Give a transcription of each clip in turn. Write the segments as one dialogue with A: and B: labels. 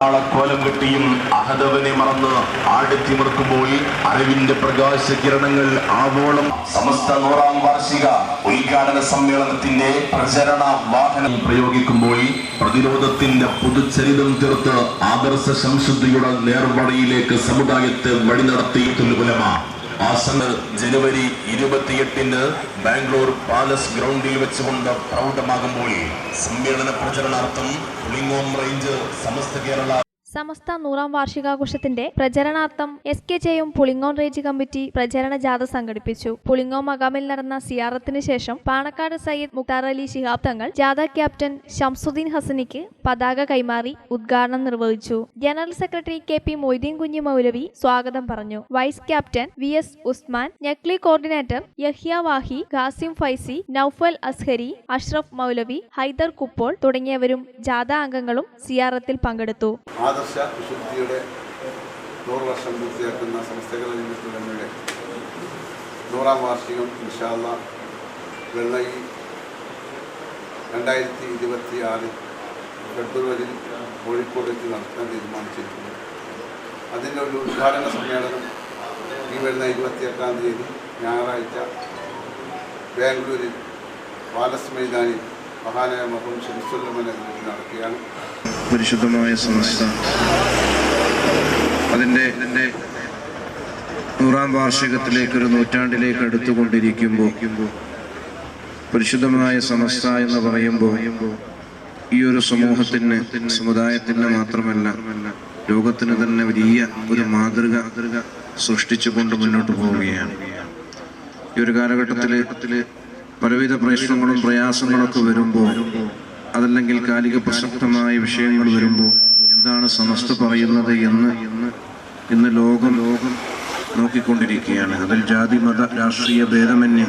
A: കോലം കെട്ടിയും അഹദവനെ മറന്ന് ആടിത്തിമിർക്കുമ്പോൾ അറിവിന്റെ പ്രകാശ കിരണങ്ങൾ ആവോളം സമസ്ത 100ാം വാർഷിക ഉദ്ഘാടന സമ്മേളനത്തിന്റെ പ്രചരണ വാഹനം പ്രയോഗിക്കുമ്പോൾ പ്രതിരോധത്തിന്റെ പുതുചരിതം തീർത്ത് ആദർശ സംശുദ്ധിയുടെ നേർവഴിയിലേക്ക് സമുദായത്തെ വഴി നടത്തിയിട്ടുള്ള ഉലമ ജനുവരി 28 ബാംഗ്ലൂർ പാലസ് ഗ്രൗണ്ടിൽ വെച്ചുകൊണ്ട് പ്രൗഢമാകുമ്പോൾ സമ്മേളന പ്രചരണാർത്ഥം പുളിങ്ങോം റേഞ്ച്
B: സമസ്ത 100ാം വാർഷികാഘോഷത്തിന്റെ പ്രചരണാർത്ഥം SKJയും പുളിങ്ങോം റേഞ്ച് കമ്മിറ്റി പ്രചരണ ജാഥ സംഘടിപ്പിച്ചു. പുളിങ്ങോം മകാമിൽ നടന്ന സിയാറത്തിന് ശേഷം പാണക്കാട് സയ്യിദ് മുഖ്താർ അലി ശിഹാബ് തങ്ങൾ ജാഥ ക്യാപ്റ്റൻ ഷംസുദ്ദീൻ ഹസനിക്ക് പതാക കൈമാറി ഉദ്ഘാടനം നിർവഹിച്ചു. ജനറൽ സെക്രട്ടറി KP മൊയ്തീൻ കുഞ്ഞി മൗലവി സ്വാഗതം പറഞ്ഞു. വൈസ് ക്യാപ്റ്റൻ VS ഉസ്മാൻ, ഞക്ലി കോർഡിനേറ്റർ യഹ്യ വാഹി, ഖാസിം ഫൈസി, നൌഫൽ അസ്ഹരി, അഷ്റഫ് മൗലവി, ഹൈദർ കുപ്പോൾ തുടങ്ങിയവരും ജാഥ അംഗങ്ങളും സിയാറത്തിൽ പങ്കെടുത്തു.
C: ആദർശ വിശുദ്ധിയുടെ 100 വർഷം പൂർത്തിയാക്കുന്ന സമസ്തകളുടെ 100ാം വാർഷികം ഇൻഷാ അല്ലാഹ് വെള്ളി 2026 ഫെബ്രുവരിയിൽ കോഴിക്കോട് വെച്ച് നടത്താൻ തീരുമാനിച്ചിരിക്കുന്നു. അതിൻ്റെ ഒരു ഉദ്ഘാടന സമ്മേളനം ഈ വരുന്ന 28-ാം തീയതി ഞായറാഴ്ച ബാംഗ്ലൂരിൽ പാലസ് മൈതാനിൽ മഹാനായ മഹ്മൂദ് ഷംസുല്ലമനെ നടക്കുകയാണ്.
D: പരിശുദ്ധമായ സമസ്ത അതിൻ്റെ 100ാം വാർഷികത്തിലേക്ക് ഒരു നൂറ്റാണ്ടിലേക്ക് അടുത്തുകൊണ്ടിരിക്കുമ്പോൾ പരിശുദ്ധമായ സമസ്ത എന്ന് പറയുമ്പോൾ ഈ ഒരു സമൂഹത്തിന് സമുദായത്തിന് മാത്രമല്ല ലോകത്തിന് തന്നെ വലിയ ഒരു മാതൃക സൃഷ്ടിച്ചുകൊണ്ട് മുന്നോട്ട് പോവുകയാണ്. ഈ ഒരു കാലഘട്ടത്തിൽ പലവിധ പ്രശ്നങ്ങളും പ്രയാസങ്ങളൊക്കെ വരുമ്പോൾ അതല്ലെങ്കിൽ കാലിക പ്രസക്തമായ വിഷയങ്ങൾ വരുമ്പോൾ എന്താണ് സമസ്ത പറയുന്നത് എന്ന് ഇന്ന് ലോകം നോക്കിക്കൊണ്ടിരിക്കുകയാണ്. അതിൽ ജാതി മത രാഷ്ട്രീയ ഭേദമന്യേ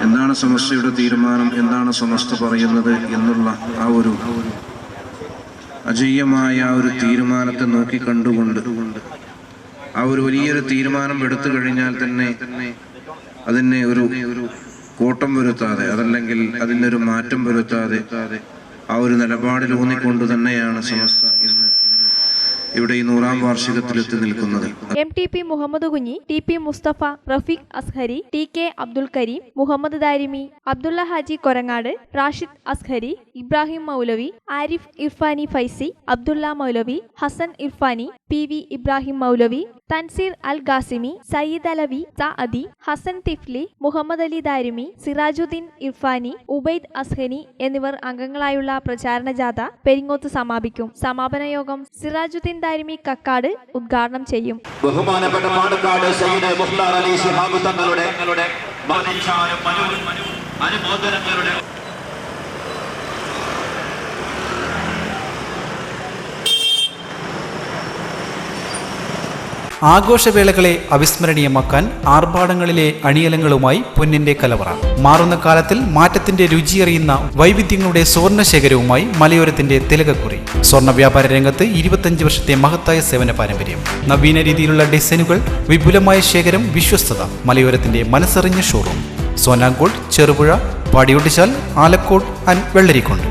D: എന്താണ് സമസ്തയുടെ തീരുമാനം, എന്താണ് സമസ്ത പറയുന്നത് എന്നുള്ള ആ ഒരു അജയ്യമായ ആ ഒരു തീരുമാനത്തെ നോക്കിക്കണ്ടുകൊണ്ട് ആ ഒരു വലിയൊരു തീരുമാനം എടുത്തു കഴിഞ്ഞാൽ തന്നെ അതിനെ ഒരു കോട്ടം വരുത്താതെ അതല്ലെങ്കിൽ അതിനൊരു മാറ്റം വരുത്താതെ ആ ഒരു നിലപാടിൽ ഊന്നിക്കൊണ്ട് തന്നെയാണ് സമസ്ത ഇവിടെ ഈ 100ാം വാർഷികത്തിലെത്തി നിൽക്കുന്നത്.
B: MTP Muhammad Kunhi, TP Mustafa, Rafeeq Azhari, TK Abdul Kareem, Muhammad Darimi, Abdulla Haji Korangad, Rashid Azhari, Ibrahim മൗലവി, ആരിഫ് ഇർഫാനി ഫൈസി, അബ്ദുള്ള മൗലവി, ഹസൻ ഇർഫാനി, PV ഇബ്രാഹിം മൗലവി, തൻസീർ അൽ ഖാസിമി, സയ്യിദ് അലവി സഅദി, ഹസൻ തിഫ്ലി, മുഹമ്മദ് അലി ദാരിമി, സിറാജുദ്ദീൻ ഇർഫാനി, ഉബൈദ് അസ്ഹനി എന്നിവർ അംഗങ്ങളായുള്ള പ്രചാരണ ജാഥ പെരിങ്ങോത്ത് സമാപിക്കും. സമാപന യോഗം സിറാജുദ്ദീൻ ദാരിമി കക്കാട് ഉദ്ഘാടനം ചെയ്യും.
A: ബഹുമാനപ്പെട്ട പാണക്കാട് സയ്യിദ് മുഖ്താർ അലി ശിഹാബ് തങ്ങളുടെ അനുമോദനങ്ങളുടെ
E: ആഘോഷവേളകളെ അവിസ്മരണീയമാക്കാൻ ആർഭാടങ്ങളിലെ അണിയലങ്ങളുമായി പൊന്നിന്റെ കലവറ. മാറുന്ന കാലത്തിൽ മാറ്റത്തിന്റെ രുചിയറിയുന്ന വൈവിധ്യങ്ങളുടെ സ്വർണ്ണശേഖരവുമായി മലയോരത്തിന്റെ തിലകക്കുറി. സ്വർണ്ണ വ്യാപാര രംഗത്ത് 25 വർഷത്തെ മഹത്തായ സേവന പാരമ്പര്യം, നവീന രീതിയിലുള്ള ഡിസൈനുകൾ, വിപുലമായ ശേഖരം, വിശ്വസ്തത. മലയോരത്തിന്റെ മനസ്സറിഞ്ഞ ഷോറൂം സോനാങ്കോട്, ചെറുപുഴ, പാടിയൊട്ടിച്ചാൽ, ആലക്കോട് ആൻഡ് വെള്ളരിക്കുണ്ട്.